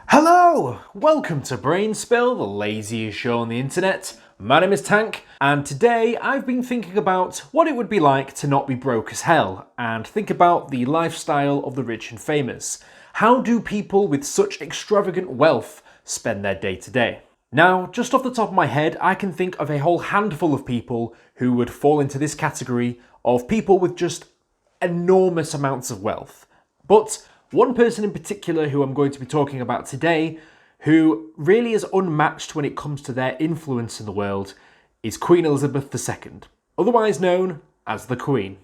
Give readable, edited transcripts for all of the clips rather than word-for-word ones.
Hello! Welcome to Brain Spill, the laziest show on the internet. My name is Tank, and today I've been thinking about what it would be like to not be broke as hell, and think about the lifestyle of the rich and famous. How do people with such extravagant wealth spend their day to day? Now, just off the top of my head, I can think of a whole handful of people who would fall into this category of people with just enormous amounts of wealth. But one person in particular who I'm going to be talking about today, who really is unmatched when it comes to their influence in the world, is Queen Elizabeth II, otherwise known as the Queen.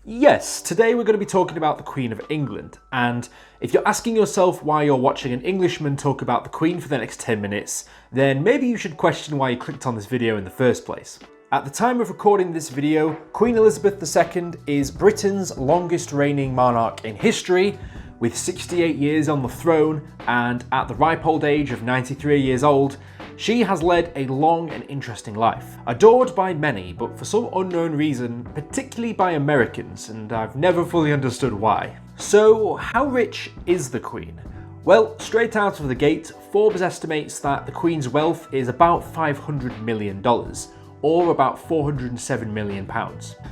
Yes, today we're going to be talking about the Queen of England, and if you're asking yourself why you're watching an Englishman talk about the Queen for the next 10 minutes, then maybe you should question why you clicked on this video in the first place. At the time of recording this video, Queen Elizabeth II is Britain's longest reigning monarch in history, with 68 years on the throne, and at the ripe old age of 93 years old, she has led a long and interesting life. Adored by many, but for some unknown reason, particularly by Americans, and I've never fully understood why. So, how rich is the Queen? Well, straight out of the gate, Forbes estimates that the Queen's wealth is about $500 million. Or about £407 million.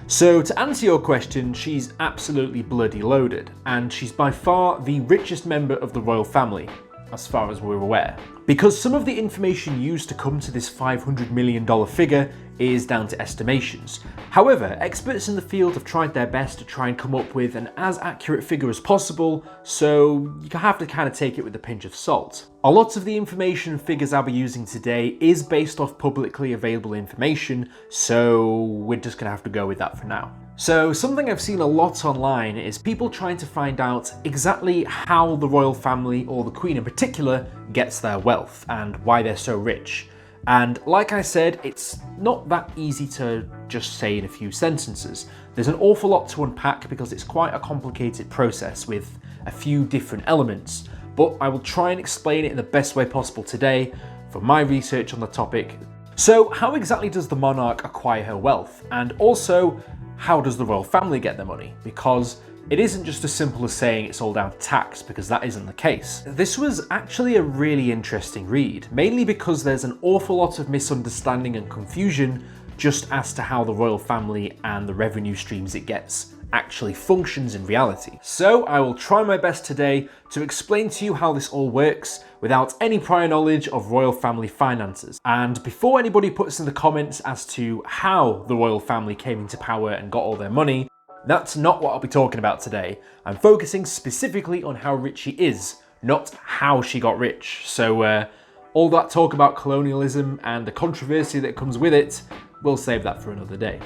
So to answer your question, she's absolutely bloody loaded, and she's by far the richest member of the royal family, as far as we're aware. Because some of the information used to come to this $500 million figure is down to estimations. However, experts in the field have tried their best to try and come up with an as accurate figure as possible, so you have to kind of take it with a pinch of salt. A lot of the information and figures I'll be using today is based off publicly available information, so we're just going to have to go with that for now. So something I've seen a lot online is people trying to find out exactly how the royal family, or the Queen in particular, gets their wealth and why they're so rich. And like I said, it's not that easy to just say in a few sentences. There's an awful lot to unpack because it's quite a complicated process with a few different elements, but I will try and explain it in the best way possible today for my research on the topic. So how exactly does the monarch acquire her wealth? And also, how does the royal family get their money? Because it isn't just as simple as saying it's all down to tax, because that isn't the case. This was actually a really interesting read, mainly because there's an awful lot of misunderstanding and confusion just as to how the royal family and the revenue streams it gets actually functions in reality. So I will try my best today to explain to you how this all works without any prior knowledge of royal family finances. And before anybody puts in the comments as to how the royal family came into power and got all their money, that's not what I'll be talking about today. I'm focusing specifically on how rich she is, not how she got rich. So all that talk about colonialism and the controversy that comes with it, we'll save that for another day.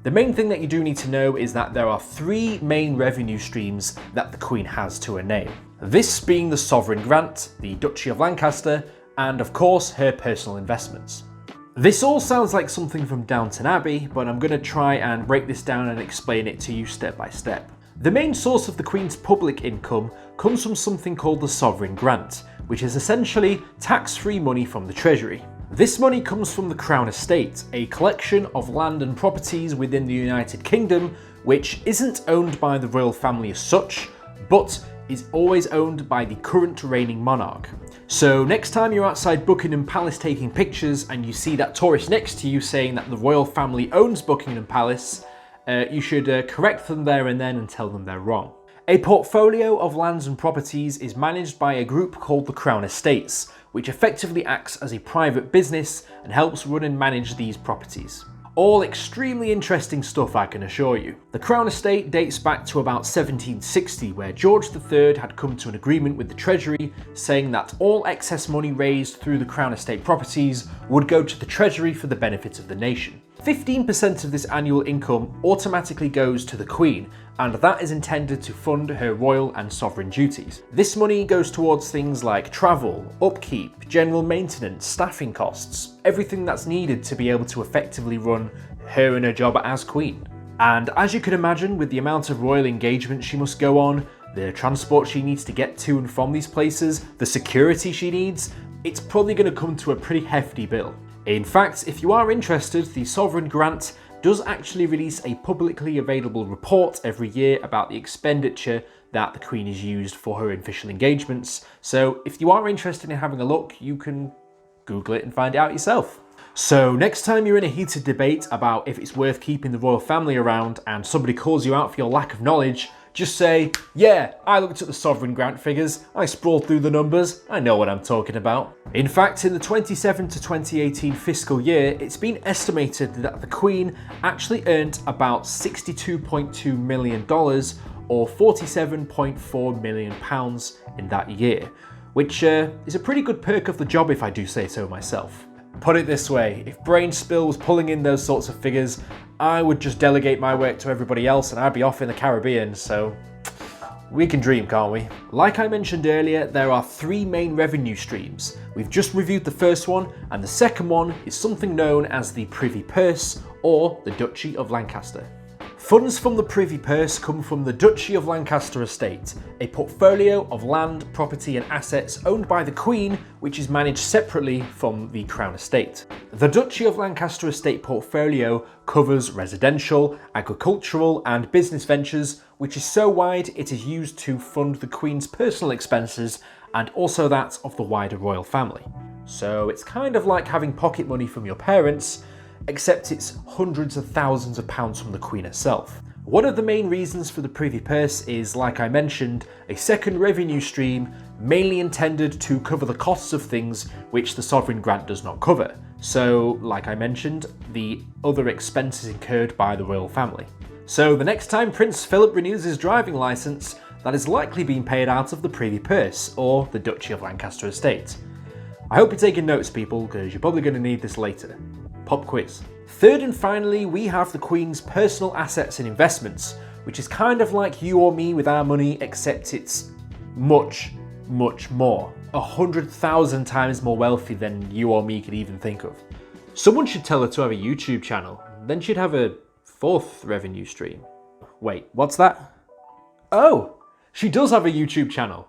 The main thing that you do need to know is that there are three main revenue streams that the Queen has to her name. This being the sovereign grant, the Duchy of Lancaster, and of course her personal investments. This all sounds like something from Downton Abbey, but I'm going to try and break this down and explain it to you step by step. The main source of the Queen's public income comes from something called the sovereign grant, which is essentially tax-free money from the Treasury. This money comes from the Crown Estate, a collection of land and properties within the United Kingdom, which isn't owned by the royal family as such, but is always owned by the current reigning monarch. So next time you're outside Buckingham Palace taking pictures and you see that tourist next to you saying that the royal family owns Buckingham Palace, you should correct them there and then and tell them they're wrong. A portfolio of lands and properties is managed by a group called the Crown Estates, which effectively acts as a private business and helps run and manage these properties. All extremely interesting stuff, I can assure you. The Crown Estate dates back to about 1760, where George III had come to an agreement with the Treasury saying that all excess money raised through the Crown Estate properties would go to the Treasury for the benefit of the nation. 15% of this annual income automatically goes to the Queen, and that is intended to fund her royal and sovereign duties. This money goes towards things like travel, upkeep, general maintenance, staffing costs, everything that's needed to be able to effectively run her and her job as Queen. And as you can imagine, with the amount of royal engagement she must go on, the transport she needs to get to and from these places, the security she needs, it's probably going to come to a pretty hefty bill. In fact, if you are interested, the sovereign grant does actually release a publicly available report every year about the expenditure that the Queen has used for her official engagements. So if you are interested in having a look, you can Google it and find it out yourself. So next time you're in a heated debate about if it's worth keeping the royal family around and somebody calls you out for your lack of knowledge, just say, yeah, I looked at the sovereign grant figures, I sprawled through the numbers, I know what I'm talking about. In fact, in the 27 to 2018 fiscal year, it's been estimated that the Queen actually earned about $62.2 million or £47.4 million in that year, which is a pretty good perk of the job if I do say so myself. Put it this way, if Brainspill was pulling in those sorts of figures, I would just delegate my work to everybody else and I'd be off in the Caribbean, so we can dream, can't we? Like I mentioned earlier, there are 3 main revenue streams. We've just reviewed the first one, and the second one is something known as the Privy Purse, or the Duchy of Lancaster. Funds from the Privy Purse come from the Duchy of Lancaster estate, a portfolio of land, property and assets owned by the Queen, which is managed separately from the Crown estate. The Duchy of Lancaster estate portfolio covers residential, agricultural and business ventures, which is so wide it is used to fund the Queen's personal expenses and also that of the wider royal family. So it's kind of like having pocket money from your parents, except it's hundreds of thousands of pounds from the Queen herself. One of the main reasons for the Privy Purse is, like I mentioned, a second revenue stream mainly intended to cover the costs of things which the sovereign grant does not cover. So, like I mentioned, the other expenses incurred by the royal family. So the next time Prince Philip renews his driving licence, that is likely being paid out of the Privy Purse, or the Duchy of Lancaster estate. I hope you're taking notes, people, because you're probably going to need this later. Pop quiz. Third and finally, we have the Queen's personal assets and investments, which is kind of like you or me with our money, except it's much, much more. 100,000 times more wealthy than you or me could even think of. Someone should tell her to have a YouTube channel, then she'd have a 4th revenue stream. Wait, what's that? Oh, she does have a YouTube channel.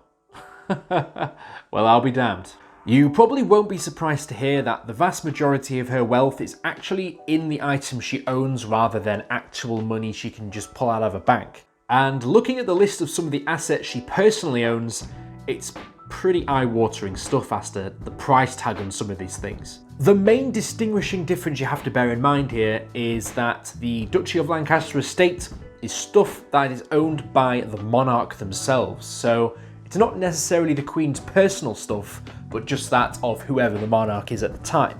Well, I'll be damned. You probably won't be surprised to hear that the vast majority of her wealth is actually in the items she owns rather than actual money she can just pull out of a bank. And looking at the list of some of the assets she personally owns, it's pretty eye-watering stuff as to the price tag on some of these things. The main distinguishing difference you have to bear in mind here is that the Duchy of Lancaster estate is stuff that is owned by the monarch themselves, so it's not necessarily the Queen's personal stuff, but just that of whoever the monarch is at the time.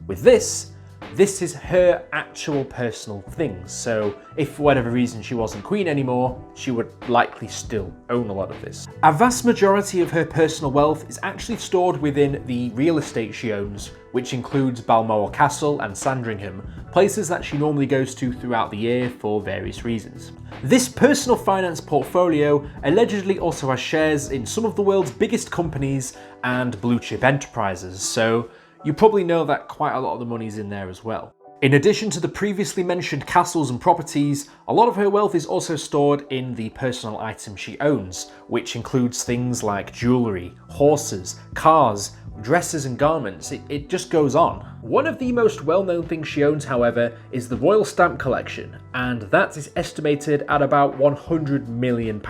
With this is her actual personal things, so if for whatever reason she wasn't Queen anymore, she would likely still own a lot of this. A vast majority of her personal wealth is actually stored within the real estate she owns, which includes Balmoral Castle and Sandringham, places that she normally goes to throughout the year for various reasons. This personal finance portfolio allegedly also has shares in some of the world's biggest companies and blue chip enterprises, so you probably know that quite a lot of the money's in there as well. In addition to the previously mentioned castles and properties, a lot of her wealth is also stored in the personal items she owns, which includes things like jewellery, horses, cars, dresses and garments, it just goes on. One of the most well-known things she owns, however, is the Royal Stamp Collection, and that is estimated at about £100 million,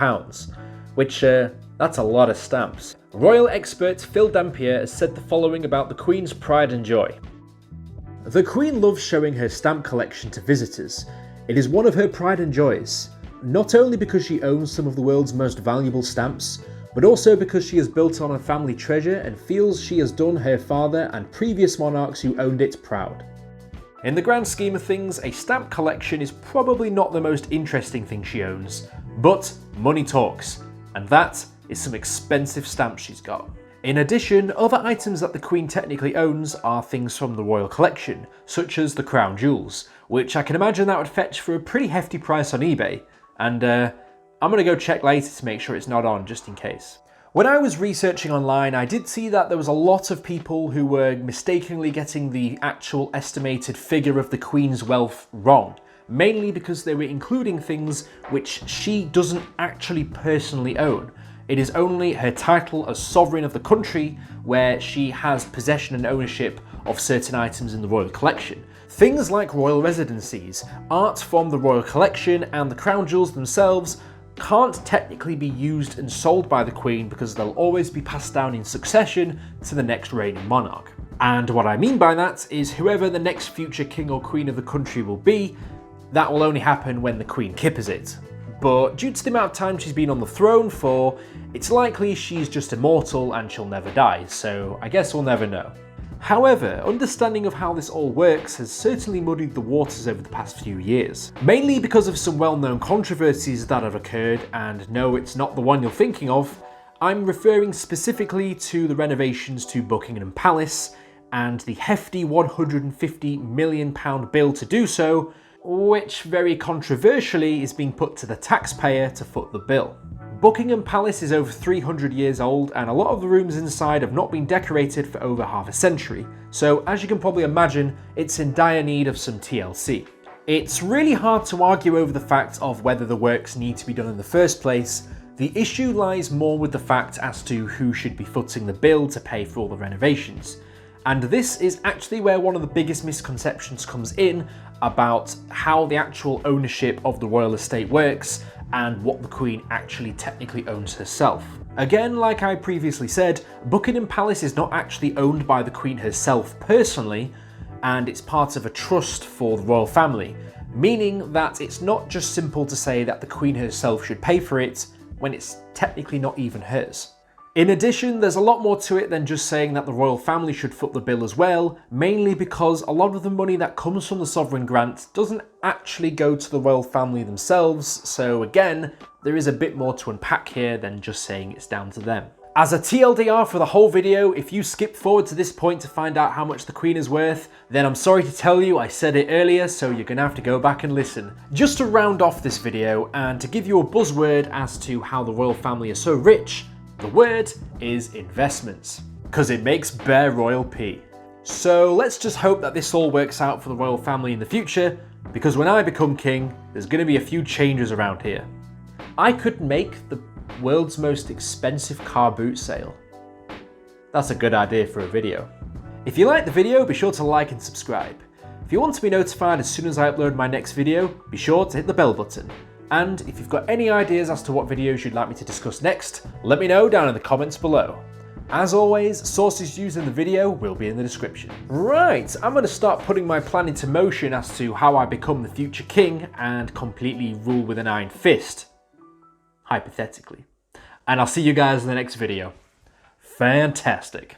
which that's a lot of stamps. Royal expert Phil Dampier has said the following about the Queen's pride and joy. The Queen loves showing her stamp collection to visitors. It is one of her pride and joys, not only because she owns some of the world's most valuable stamps, but also because she has built on a family treasure and feels she has done her father and previous monarchs who owned it proud. In the grand scheme of things, a stamp collection is probably not the most interesting thing she owns, but money talks, and that is some expensive stamps she's got. In addition, other items that the Queen technically owns are things from the royal collection, such as the crown jewels, which I can imagine that would fetch for a pretty hefty price on eBay, and I'm gonna go check later to make sure it's not on, just in case. When I was researching online, I did see that there was a lot of people who were mistakenly getting the actual estimated figure of the Queen's wealth wrong, mainly because they were including things which she doesn't actually personally own. It is only her title as sovereign of the country where she has possession and ownership of certain items in the royal collection. Things like royal residencies, art from the royal collection, and the crown jewels themselves can't technically be used and sold by the Queen because they'll always be passed down in succession to the next reigning monarch. And what I mean by that is whoever the next future king or queen of the country will be, that will only happen when the Queen kippers it. But due to the amount of time she's been on the throne for, it's likely she's just immortal and she'll never die, so I guess we'll never know. However, understanding of how this all works has certainly muddied the waters over the past few years. Mainly because of some well-known controversies that have occurred, and no, it's not the one you're thinking of. I'm referring specifically to the renovations to Buckingham Palace and the hefty £150 million bill to do so, which very controversially is being put to the taxpayer to foot the bill. Buckingham Palace is over 300 years old, and a lot of the rooms inside have not been decorated for over half a century, so as you can probably imagine, it's in dire need of some TLC. It's really hard to argue over the fact of whether the works need to be done in the first place. The issue lies more with the fact as to who should be footing the bill to pay for all the renovations. And this is actually where one of the biggest misconceptions comes in about how the actual ownership of the royal estate works and what the Queen actually technically owns herself. Again, like I previously said, Buckingham Palace is not actually owned by the Queen herself personally, and it's part of a trust for the royal family, meaning that it's not just simple to say that the Queen herself should pay for it when it's technically not even hers. In addition, there's a lot more to it than just saying that the royal family should foot the bill as well, mainly because a lot of the money that comes from the sovereign grant doesn't actually go to the royal family themselves, so again, there is a bit more to unpack here than just saying it's down to them. As a TLDR for the whole video, if you skip forward to this point to find out how much the Queen is worth, then I'm sorry to tell you I said it earlier, so you're gonna have to go back and listen. Just to round off this video and to give you a buzzword as to how the royal family is so rich, the word is investments, because it makes bare royal pee. So let's just hope that this all works out for the royal family in the future, because when I become king, there's going to be a few changes around here. I could make the world's most expensive car boot sale. That's a good idea for a video. If you liked the video, be sure to like and subscribe. If you want to be notified as soon as I upload my next video, be sure to hit the bell button. And if you've got any ideas as to what videos you'd like me to discuss next, let me know down in the comments below. As always, sources used in the video will be in the description. Right, I'm going to start putting my plan into motion as to how I become the future king and completely rule with an iron fist. Hypothetically. And I'll see you guys in the next video. Fantastic.